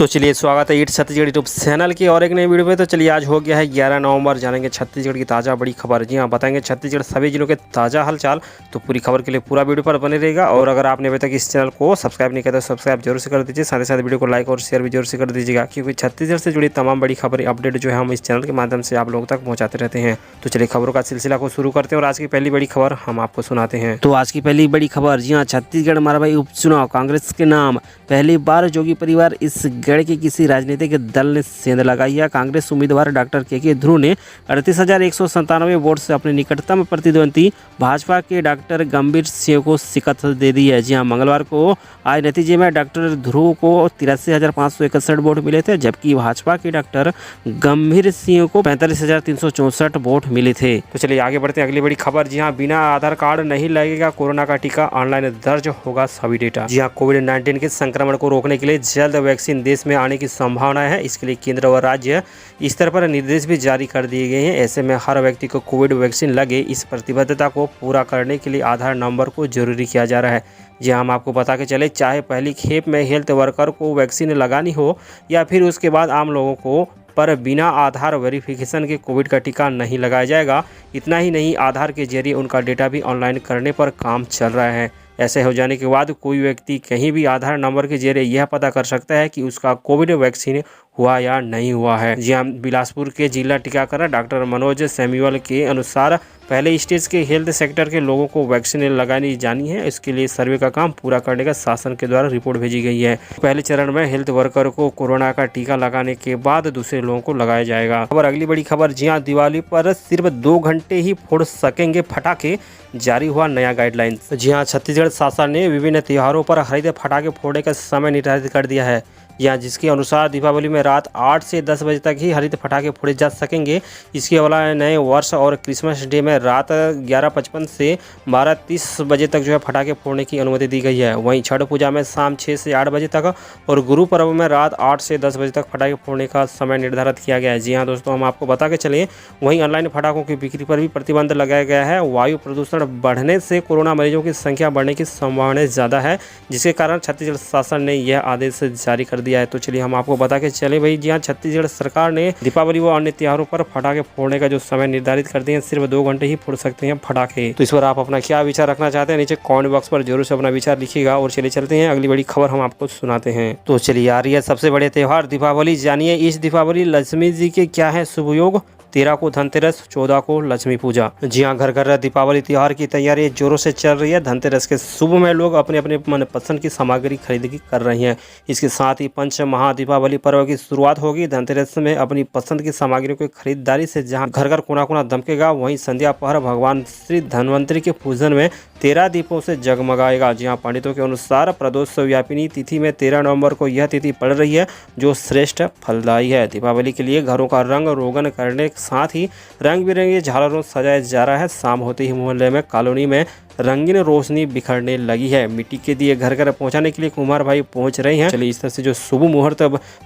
तो चलिए स्वागत है ईट छत्तीसगढ़ यूट्यूब चैनल की और एक नई वीडियो में। तो चलिए आज हो गया है 11 नवंबर, जानेंगे छत्तीसगढ़ की ताज़ा बड़ी खबर। जी हाँ, बताएंगे छत्तीसगढ़ सभी जिलों के ताज़ा हालचाल। तो पूरी खबर के लिए पूरा वीडियो पर बने रहेगा। और अगर आपने अभी तक इस चैनल को सब्सक्राइब नहीं किया तो सब्सक्राइब जरूर से कर दीजिए, साथ ही साथ वीडियो को लाइक और शेयर भी जरूर से कर दीजिएगा, क्योंकि छत्तीसगढ़ से जुड़ी तमाम बड़ी खबरें अपडेट जो है हम इस चैनल के माध्यम से आप लोगों तक पहुँचाते रहते हैं। तो चलिए खबरों का सिलसिला को शुरू करते हैं और आज की पहली बड़ी खबर हम आपको सुनाते हैं। तो आज की पहली बड़ी खबर, जी हाँ, छत्तीसगढ़ मरवाई उपचुनाव कांग्रेस के नाम। पहली बार जोगी परिवार इस गढ़ के किसी राजनीतिक दल ने सेंध लगाई है। कांग्रेस उम्मीदवार डॉक्टर के ध्रुव ने 38,197 वोट से अपने निकटतम प्रतिद्वंदी भाजपा के डॉक्टर गंभीर सिंह को शिकस्त दे दी है। जी हाँ, मंगलवार को आए नतीजे में डॉक्टर ध्रुव को 83,561 वोट मिले थे, जबकि भाजपा के डॉक्टर गंभीर सिंह को 45,364 वोट मिले थे। तो चलिए आगे बढ़ते हैं अगली बड़ी खबर। जी हाँ, बिना आधार कार्ड नहीं लगेगा कोरोना का टीका, ऑनलाइन दर्ज होगा सभी डेटा। जी हाँ, कोविड-19 के संक्रमण को रोकने के लिए जल्द वैक्सीन देश में आने की संभावना है। इसके लिए केंद्र और राज्य स्तर पर निर्देश भी जारी कर दिए गए हैं। ऐसे में हर व्यक्ति को कोविड वैक्सीन लगे, इस प्रतिबद्धता को पूरा करने के लिए आधार नंबर को जरूरी किया जा रहा है। जी हम आपको बता के चले, चाहे पहली खेप में हेल्थ वर्कर को वैक्सीन लगानी हो या फिर उसके बाद आम लोगों को, पर बिना आधार वेरिफिकेशन के कोविड का टीका नहीं लगाया जाएगा। इतना ही नहीं, आधार के जरिए उनका डेटा भी ऑनलाइन करने पर काम चल रहा है। ऐसे हो जाने के बाद कोई व्यक्ति कहीं भी आधार नंबर के जरिए यह पता कर सकता है कि उसका कोविड वैक्सीन हुआ या नहीं हुआ है। जी हाँ, बिलासपुर के जिला टीकाकरण डॉक्टर मनोज सैमुअल के अनुसार पहले स्टेज के हेल्थ सेक्टर के लोगों को वैक्सीन लगानी जानी है। इसके लिए सर्वे का काम पूरा करने का शासन के द्वारा रिपोर्ट भेजी गई है। पहले चरण में हेल्थ वर्कर को कोरोना का टीका लगाने के बाद दूसरे लोगों को लगाया जाएगा। और अगली बड़ी खबर, जी हाँ, दिवाली पर सिर्फ 2 घंटे ही फोड़ सकेंगे फटाखे, जारी हुआ नया गाइडलाइंस। जी हाँ, छत्तीसगढ़ शासन ने विभिन्न त्योहारों पर हरित फटाखे फोड़ने का समय निर्धारित कर दिया है। या जिसके अनुसार दीपावली में रात 8 से 10 बजे तक ही हरित पटाखे फोड़े जा सकेंगे। इसके अलावा नए वर्ष और क्रिसमस डे में रात 11:55 से 12:30 बजे तक जो है पटाखे फोड़ने की अनुमति दी गई है। वहीं छठ पूजा में शाम 6 से 8 बजे तक और गुरु पर्व में रात 8 से 10 बजे तक पटाखे फोड़ने का समय निर्धारित किया गया है। जी हाँ दोस्तों, हम आपको बता के चलें, वहीं ऑनलाइन पटाखों की बिक्री पर भी प्रतिबंध लगाया गया है। वायु प्रदूषण बढ़ने से कोरोना मरीजों की संख्या बढ़ने की संभावना ज़्यादा है, जिसके कारण छत्तीसगढ़ शासन ने यह आदेश जारी कर दिया है। तो चलिए हम आपको बता के चले भाई, जी हाँ, छत्तीसगढ़ सरकार ने दीपावली व अन्य त्योहारों पर पटाखे फोड़ने का जो समय निर्धारित कर दिए हैं, सिर्फ 2 घंटे ही फोड़ सकते हैं पटाखे। तो इस पर आप अपना क्या विचार रखना चाहते हैं, नीचे कमेंट बॉक्स पर जरूर से अपना विचार लिखिएगा। और चलिए चलते हैं अगली बड़ी खबर हम आपको सुनाते हैं। तो चलिए आ रही है सबसे बड़े त्योहार दीपावली। जानिए इस दीपावली लक्ष्मी जी के क्या है शुभ योग। 13 को धनतेरस, 14 को लक्ष्मी पूजा। जी हाँ, घर घर दीपावली त्योहार की तैयारी जोरों से चल रही है। धनतेरस के शुभ में लोग अपने अपने मनपसंद की सामग्री खरीदी कर रही हैं। इसके साथ ही पंच महा दीपावली पर्व की शुरुआत होगी। धनतेरस में अपनी पसंद की सामग्रियों की खरीदारी से जहां घर घर कोना कोना दमकेगा, वहीं संध्या पहर भगवान श्री धन्वंतरी के पूजन में 13 दीपों से जगमगाएगा। जी हाँ, पंडितों के अनुसार प्रदोष व्यापिनी तिथि में 13 नवंबर को यह तिथि पड़ रही है, जो श्रेष्ठ फलदायी है। दीपावली के लिए घरों का रंग रोगन करने के साथ ही रंग बिरंगे झालरों सजाया जा रहा है। शाम होते ही मोहल्ले में, कॉलोनी में रंगीन रोशनी बिखरने लगी है। मिट्टी के दिए घर घर पहुंचाने के लिए कुम्हार भाई पहुंच रहे हैं। चलिए इस तरह से जो शुभ मुहूर्त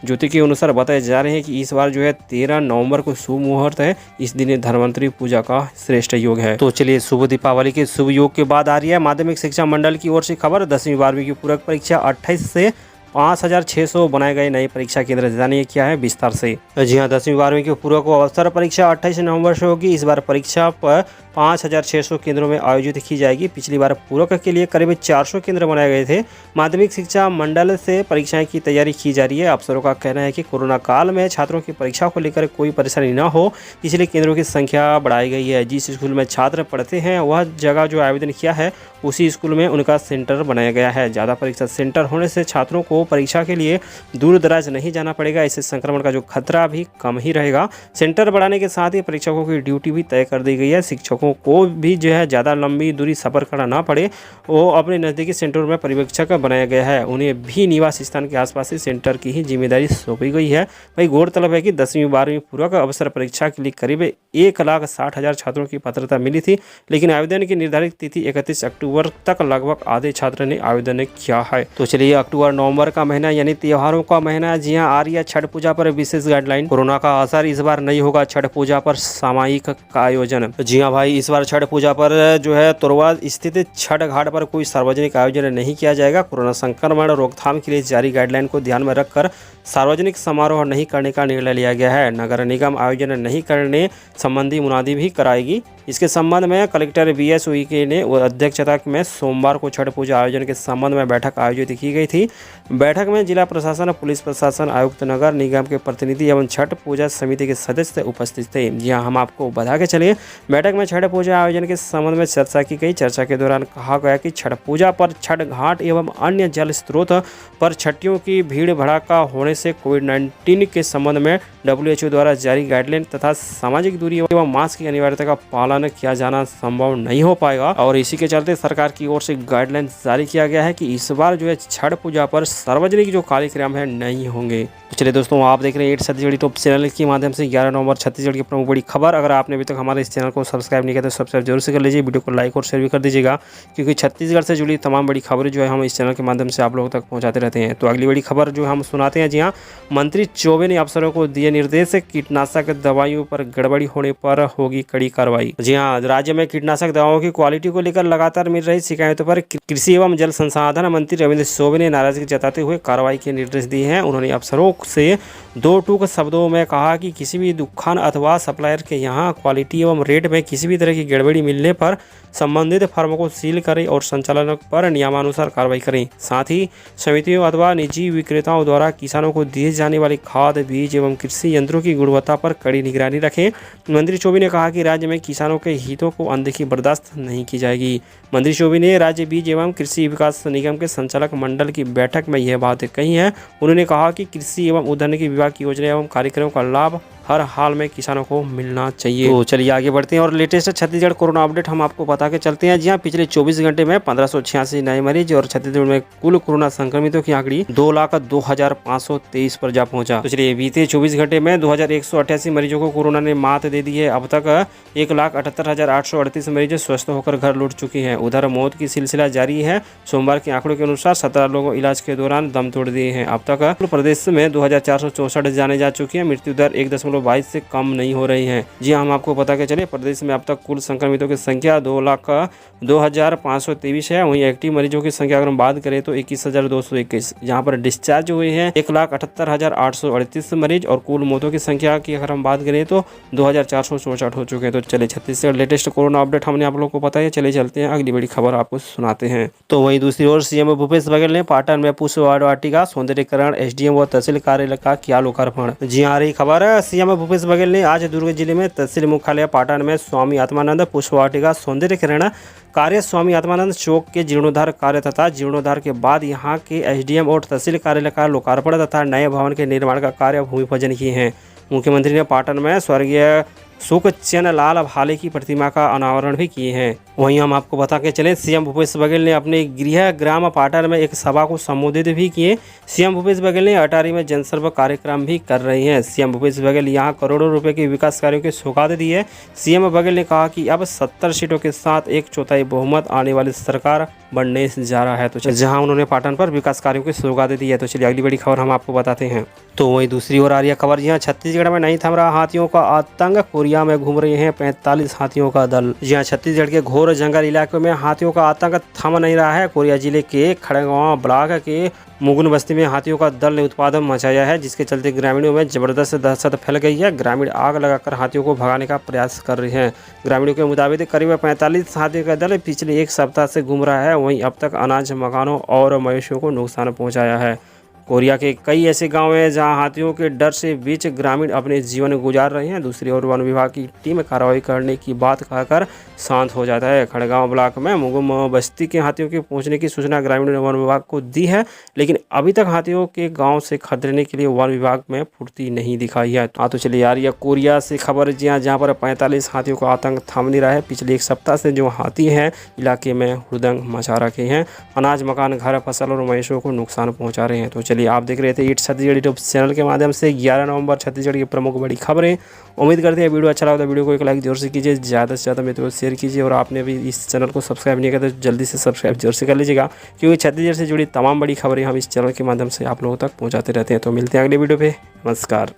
ज्योति के अनुसार बताए जा रहे हैं कि इस बार जो है 13 नवंबर को शुभ मुहूर्त है। इस दिन धन्वंतरी पूजा का श्रेष्ठ योग है। तो चलिए शुभ दीपावली के शुभ योग के बाद आ रही है माध्यमिक शिक्षा मंडल की ओर से खबर। 10वीं 12वीं की पूरक परीक्षा 28 से 5,600 बनाए गए नए परीक्षा केंद्र। जानिए क्या है विस्तार से। जी हाँ, 10वीं 12वीं की पूरक अवसर परीक्षा 28 नवंबर से होगी। इस बार परीक्षा पर 5,600 केंद्रों में आयोजित की जाएगी। पिछली बार पूरक के लिए करीब 400 केंद्र बनाए गए थे। माध्यमिक शिक्षा मंडल से परीक्षाएं की तैयारी की जा रही है। अफसरों का कहना है कि कोरोना काल में छात्रों की परीक्षा को लेकर कोई परेशानी न हो, इसलिए केंद्रों की संख्या बढ़ाई गई है। जिस स्कूल में छात्र पढ़ते हैं वह जगह जो आवेदन किया है उसी स्कूल में उनका सेंटर बनाया गया है। ज़्यादा परीक्षा सेंटर होने से छात्रों को परीक्षा के लिए दूर दराज नहीं जाना पड़ेगा। इससे संक्रमण का जो खतरा भी कम ही रहेगा। सेंटर बढ़ाने के साथ ही परीक्षकों की ड्यूटी भी तय कर दी गई है। शिक्षकों को भी जो है ज़्यादा लंबी दूरी सफ़र करना ना पड़े, वो अपने नज़दीकी सेंटरों में पर्यवेक्षक बनाया गया है। उन्हें भी निवास स्थान के आसपास ही सेंटर की ही जिम्मेदारी सौंपी गई है। वही गौरतलब है कि 10वीं 12वीं पूरक अवसर परीक्षा के लिए करीब 1,60,000 छात्रों की पात्रता मिली थी, लेकिन आवेदन की निर्धारित तिथि 31 अक्टूबर अक्टूबर तक लगभग आधे छात्र ने आवेदन किया है। तो चलिए अक्टूबर नवंबर का महीना यानी त्योहारों का महीना, जी हाँ, आ रही है छठ पूजा पर विशेष गाइडलाइन। कोरोना का असर इस बार नहीं होगा छठ पूजा पर सामूहिक का आयोजन। जी हाँ भाई, इस बार छठ पूजा पर जो है तोरवा स्थित छठ घाट पर कोई सार्वजनिक आयोजन नहीं किया जाएगा। कोरोना संक्रमण रोकथाम के लिए जारी गाइडलाइन को ध्यान में रखकर सार्वजनिक समारोह नहीं करने का निर्णय लिया गया है। नगर निगम आयोजन नहीं करने संबंधी मुनादी भी कराएगी। इसके संबंध में कलेक्टर BS उइके ने अध्यक्षता में सोमवार को छठ पूजा आयोजन के संबंध में बैठक आयोजित की गई थी। बैठक में जिला प्रशासन, पुलिस प्रशासन, आयुक्त नगर निगम के प्रतिनिधि एवं छठ पूजा समिति के सदस्य उपस्थित थे। जी हाँ, हम आपको बता के चलिए, बैठक में छठ पूजा आयोजन के संबंध में चर्चा की गई। चर्चा के दौरान कहा गया कि छठ पूजा पर छठ घाट एवं अन्य जल स्रोत पर छठियों की भीड़ भड़ाका होने से कोविड-19 के संबंध में WHO द्वारा जारी गाइडलाइन तथा सामाजिक दूरी एवं मास्क की अनिवार्यता का पालन किया जाना संभव नहीं हो पाएगा और इसी के चलते सरकार की ओर से गाइडलाइन जारी किया गया है कि इस बार जो है छठ पूजा पर सार्वजनिक जो कार्यक्रम है नहीं होंगे। तो चलिए दोस्तों, आप देख रहे हैं 8 छत्तीसगढ़ यूट्यूब चैनल के माध्यम से 11 नवंबर छत्तीसगढ़ की प्रमुख बड़ी खबर। अगर आपने अभी तक हमारे इस चैनल को सब्सक्राइब नहीं किया तो सब्सक्राइब जरूर से कर लीजिए, वीडियो को लाइक और शेयर भी कर दीजिएगा, क्योंकि छत्तीसगढ़ से जुड़ी तमाम बड़ी खबरें जो है हम इस चैनल के माध्यम से आप लोगों तक पहुँचाते रहते हैं। तो अगली बड़ी खबर जो हम सुनाते हैं, जी हाँ, मंत्री चौबे ने अफसरों को दिए निर्देश, कीटनाशक दवाइयों पर गड़बड़ी होने पर होगी कड़ी कार्रवाई। जी हाँ, राज्य में कीटनाशक दवाओं की क्वालिटी को लेकर लगातार मिल रही शिकायतों पर कृषि एवं जल संसाधन मंत्री रविंद्र चौबे ने नाराजगी जताते हुए कार्रवाई के निर्देश दिए हैं। उन्होंने अफसरों से दो टूक शब्दों में कहा कि किसी भी दुकान अथवा सप्लायर के यहाँ क्वालिटी एवं रेट में किसी भी तरह की गड़बड़ी मिलने पर संबंधित फर्म को सील करें और संचालन पर नियमानुसार कार्रवाई करें। साथ ही समितियों अथवा निजी विक्रेताओं द्वारा किसानों को दिए जाने वाले खाद, बीज एवं कृषि यंत्रों की गुणवत्ता पर कड़ी निगरानी रखें। मंत्री चौबे ने कहा कि राज्य में किसानों के हितों को अनदेखी बर्दाश्त नहीं की जाएगी। मंत्री चौबे ने राज्य बीज एवं कृषि विकास निगम के संचालक मंडल की बैठक में यह बातें कही हैं। उन्होंने कहा कि कृषि एवं उद्यानिकी विभाग की योजना एवं कार्यक्रमों का लाभ हर हाल में किसानों को मिलना चाहिए। तो चलिए आगे बढ़ते हैं और लेटेस्ट छत्तीसगढ़ कोरोना अपडेट हम आपको बता के चलते हैं। जी हाँ, पिछले 24 घंटे में 1586 नए मरीज और छत्तीसगढ़ में कुल कोरोना संक्रमितों की आंकड़ी 2,02,523 पर जा पहुंचा। तो चलिए, बीते 24 घंटे में 2,188 मरीजों को कोरोना ने मात दे दी है। अब तक 1,78,838 मरीज स्वस्थ होकर घर लौट चुके हैं। उधर मौत की सिलसिला जारी है। सोमवार के आंकड़ों के अनुसार 17 लोगों इलाज के दौरान दम तोड़ दिए हैं। अब तक प्रदेश में 2,464 जाने जा चुकी है। मृत्यु दर 1.22 से कम नहीं हो रही है। जी हाँ, हम आपको बता के चले, प्रदेश में अब तक कुल संक्रमितों की संख्या 2,02,523 है। वहीं एक्टिव मरीजों की संख्या अगर हम बात करें तो 21,221, जहाँ पर डिस्चार्ज हुए हैं 1,78,838 मरीज और कुल मौतों की संख्या की अगर हम बात करें तो 2,464 हो चुके हैं। तो चले, छत्तीसगढ़ लेटेस्ट कोरोना अपडेट हमने आप लोगों को बताया। चले चलते हैं, अगली बड़ी खबर आपको सुनाते हैं। तो वहीं दूसरी ओर सीएम भूपेश बघेल ने पाटन में पुष्प वाटिका सौंदर्यीकरण SDM व तहसील कार्यालय का किया लोकार्पण। जी हाँ, रही खबर है, सीएम भूपेश बघेल ने आज दुर्ग जिले में तहसील मुख्यालय पाटन में स्वामी आत्मानंद पुष्प वाटिका सौंदर्यीकरण कार्य, स्वामी आत्मानंद चौक के जीर्णोद्धार कार्य तथा जीर्णोद्धार के बाद यहां के SDM और तहसील कार्यालय का लोकार्पण तथा नए भवन के निर्माण का कार्य भूमि पूजन किए हैं। मुख्यमंत्री ने पाटन में स्वर्गीय सुखचैन लाल भाले की प्रतिमा का अनावरण भी किए हैं। वहीं हम आपको बता के चले, सीएम भूपेश बघेल ने अपने गृह ग्राम पाटन में एक सभा को संबोधित भी किए। सीएम भूपेश बघेल ने अटारी में जनसंपर्क कार्यक्रम भी कर रहे हैं। सीएम भूपेश बघेल यहां करोड़ों रुपए के विकास कार्यों की सौगात दी है। सीएम बघेल ने कहा कि अब 70 सीटों के साथ 1/4 बहुमत आने वाली सरकार बनने जा रहा है। तो जहां उन्होंने पाटन पर विकास कार्यों की सौगात दी है। तो चलिए अगली बड़ी खबर हम आपको बताते हैं। तो वहीं दूसरी ओर आ रही है खबर, जी हाँ, छत्तीसगढ़ में नहीं थम रहा हाथियों का आतंक, कोरिया में घूम रहे हैं 45 हाथियों का दल। जी हाँ, छत्तीसगढ़ के घोर जंगल इलाके में हाथियों का आतंक थम नहीं रहा है। कोरिया जिले के खड़गवां ब्लॉक के मुगुन बस्ती में हाथियों का दल ने उत्पाद मचाया है, जिसके चलते ग्रामीणों में जबरदस्त दहशत फैल गई है। ग्रामीण आग लगाकर हाथियों को भगाने का प्रयास कर रहे हैं। ग्रामीणों के मुताबिक करीब 45 हाथियों का दल पिछले एक सप्ताह से घूम रहा है। वहीं अब तक अनाज, मकानों और मवेशियों को नुकसान पहुंचाया है। कोरिया के कई ऐसे गांव हैं जहां हाथियों के डर से बीच ग्रामीण अपने जीवन गुजार रहे हैं। दूसरी ओर वन विभाग की टीम कार्रवाई करने की बात कहकर शांत हो जाता है। खड़गांव ब्लॉक में मुगुम बस्ती के हाथियों के पहुंचने की सूचना ग्रामीणों ने वन विभाग को दी है, लेकिन अभी तक हाथियों के गांव से खदेड़ने के लिए वन विभाग में फुर्ती नहीं दिखाई है। तो चलिए यार, ये कोरिया से खबर, जहाँ पर 45 हाथियों का आतंक थम नहीं रहा है। पिछले एक सप्ताह से जो हाथी हैं इलाके में हुड़दंग मचा रखे हैं। अनाज, मकान, घर, फसल और मवेशियों को नुकसान पहुँचा रहे हैं। तो चलिए, आप देख रहे थे ईट छत्तीसगढ़ यूट्यूब चैनल के माध्यम से 11 नवंबर छत्तीसगढ़ की प्रमुख बड़ी खबरें। उम्मीद करते हैं वीडियो अच्छा लगा तो वीडियो को एक लाइक जोर से कीजिए, ज़्यादा से ज़्यादा मित्रों को शेयर कीजिए, और आपने अभी इस चैनल को सब्सक्राइब नहीं किया तो जल्दी से सब्सक्राइब जोर से कर लीजिएगा, क्योंकि छत्तीसगढ़ से जुड़ी तमाम बड़ी खबरें हम इस चैनल के माध्यम से आप लोगों तक पहुँचाते रहते हैं। तो मिलते हैं अगले वीडियो पर। नमस्कार।